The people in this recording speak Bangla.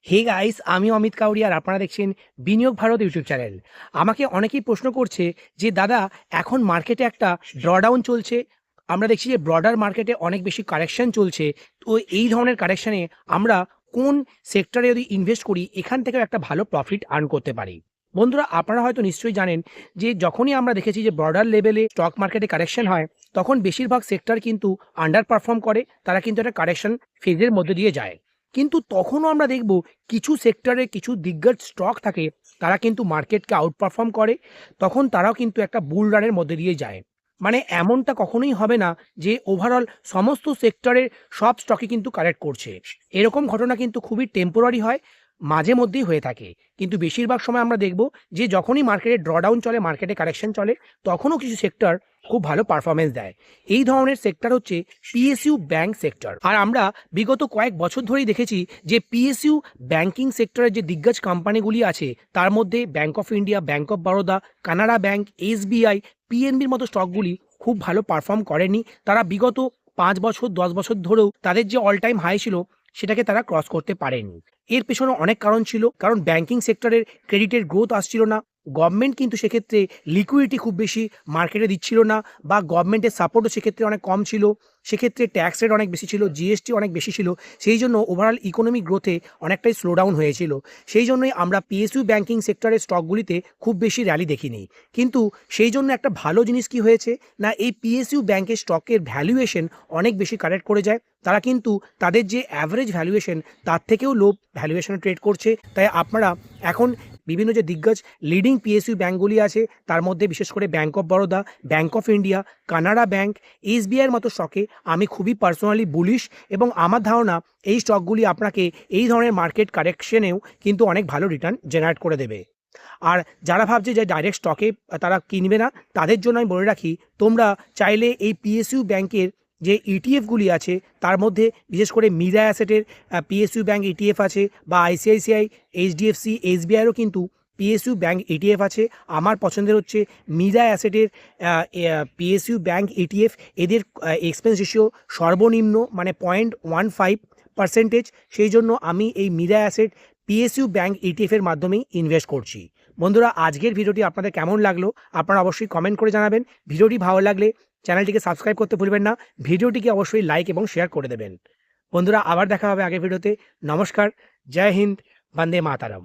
হে গাইস, আমি অমিত কাউরি আর আপনারা দেখছেন বিনিয়োগ ভারত ইউটিউব চ্যানেল। আমাকে অনেকেই প্রশ্ন করছে যে দাদা, এখন মার্কেটে একটা ড্রডাউন চলছে। আমরা দেখছি যে ব্রডার মার্কেটে অনেক বেশি কারেকশন চলছে। তো এই ধরনের কারেকশনে আমরা কোন সেক্টরে যদি ইনভেস্ট করি এখান থেকেও একটা ভালো প্রফিট আর্ন করতে পারি। বন্ধুরা, আপনারা হয়তো নিশ্চয়ই জানেন যে যখনই আমরা দেখেছি যে ব্রডার লেভেলে স্টক মার্কেটে কারেকশন হয়, তখন বেশিরভাগ সেক্টর কিন্তু আন্ডার পারফর্ম করে, তারা কিন্তু একটা কারেকশন ফেজের মধ্যে দিয়ে যায়। কিন্তু তখনও আমরা দেখব কিছু সেক্টরে কিছু দিগ্গজ স্টক থাকে, তারা কিন্তু মার্কেটকে আউট পারফর্ম করে। তখন তারাও কিন্তু একটা বুল রানের মধ্যে দিয়ে যায়। মানে এমনটা কখনোই হবে না যে ওভারঅল সমস্ত সেক্টরের সব স্টকই কিন্তু কারেক্ট করছে। এরকম ঘটনা কিন্তু খুবই টেম্পোরারি হয়, মাঝে মধ্যেই হয়ে থাকে। কিন্তু বেশিরভাগ সময় আমরা দেখব যে যখনই মার্কেটে ড্রডাউন চলে, মার্কেটে কারেকশন চলে, তখনও কিছু সেক্টর খুব ভালো পারফরমেন্স দেয়। এই ধরনের সেক্টর হচ্ছে পিএসইউ ব্যাংক সেক্টর। আর আমরা বিগত কয়েক বছর ধরেই দেখেছি যে পিএসইউ ব্যাংকিং সেক্টরের যে দিগ্গজ কোম্পানিগুলি আছে, তার মধ্যে bank of India, bank of Baroda, Canara bank, SBI, পিএনবির মতো স্টকগুলি খুব ভালো পারফর্ম করেনি। তারা বিগত 5 বছর 10 বছর ধরেও তাদের যে অল টাইম হাই ছিল সেটাকে তারা ক্রস করতে পারেনি। এর পেছনে অনেক কারণ ছিল, কারণ ব্যাংকিং সেক্টরের ক্রেডিটের গ্রোথ আসছিল না। গভর্নমেন্ট কিন্তু সেক্ষেত্রে লিকুইডিটি খুব বেশি মার্কেটে দিচ্ছিল না, বা গভর্নমেন্টের সাপোর্টও সেক্ষেত্রে অনেক কম ছিল। সেক্ষেত্রে ট্যাক্স রেট অনেক বেশি ছিল, জিএসটি অনেক বেশি ছিল। সেই জন্য ওভারঅল ইকোনমিক গ্রোথে অনেকটাই স্লোডাউন হয়েছিল। সেই জন্যই আমরা পিএসইউ ব্যাংকিং সেক্টরের স্টকগুলিতে খুব বেশি র্যালি দেখিনি। কিন্তু সেই জন্য একটা ভালো জিনিস কি হয়েছে না, এই পিএসইউ ব্যাংকের স্টকের ভ্যালুয়েশন অনেক বেশি কারেক্ট করে যায়। তারা কিন্তু তাদের যে অ্যাভারেজ ভ্যালুয়েশন তার থেকেও লো ভ্যালুয়েশনে ট্রেড করছে। তাই আপনারা এখন বিভিন্ন যে দিগ্গজ লিডিং পিএসইউ ব্যাঙ্কগুলি আছে, তার মধ্যে বিশেষ করে bank of Baroda, bank of India, Canara bank, এসবিআইয়ের মতো স্টকে আমি খুবই পার্সোনালি বুলিশ। এবং আমার ধারণা এই স্টকগুলি আপনাকে এই ধরনের মার্কেট কারেকশনেও কিন্তু অনেক ভালো রিটার্ন জেনারেট করে দেবে। আর যারা ভাবছে যে ডাইরেক্ট স্টকে তারা কিনবে না, তাদের জন্য আমি বলে রাখি, তোমরা চাইলে এই পিএসইউ ব্যাংকের যে ইটিএফগুলি আছে, তার মধ্যে বিশেষ করে মিরা অ্যাসেটের পিএসইউ ব্যাংক ইটিএফ আছে, বা আইসিআইসিআই, এইচডিএফসি, এসবিআইয়েরও কিন্তু পিএসইউ ব্যাংক ইটিএফ আছে। আমার পছন্দের হচ্ছে মিরা অ্যাসেটের পিএসইউ ব্যাংক ইটিএফ। এদের এক্সপেন্স রেশিও সর্বনিম্ন মানে 0.15%। সেই জন্য আমি এই মিরা অ্যাসেট পিএসইউ ব্যাংক ইটিএফের মাধ্যমেই ইনভেস্ট করছি। বন্ধুরা, আজকের ভিডিওটি আপনাদের কেমন লাগলো আপনারা অবশ্যই কমেন্ট করে জানাবেন। ভিডিওটি ভালো লাগলে চ্যানেলটিকে সাবস্ক্রাইব করতে ভুলবেন না, ভিডিওটিকে অবশ্যই লাইক এবং শেয়ার করে দেবেন। বন্ধুরা, আবার দেখা হবে আগের ভিডিওতে। নমস্কার, জয় হিন্দ, বন্দে মাতারম।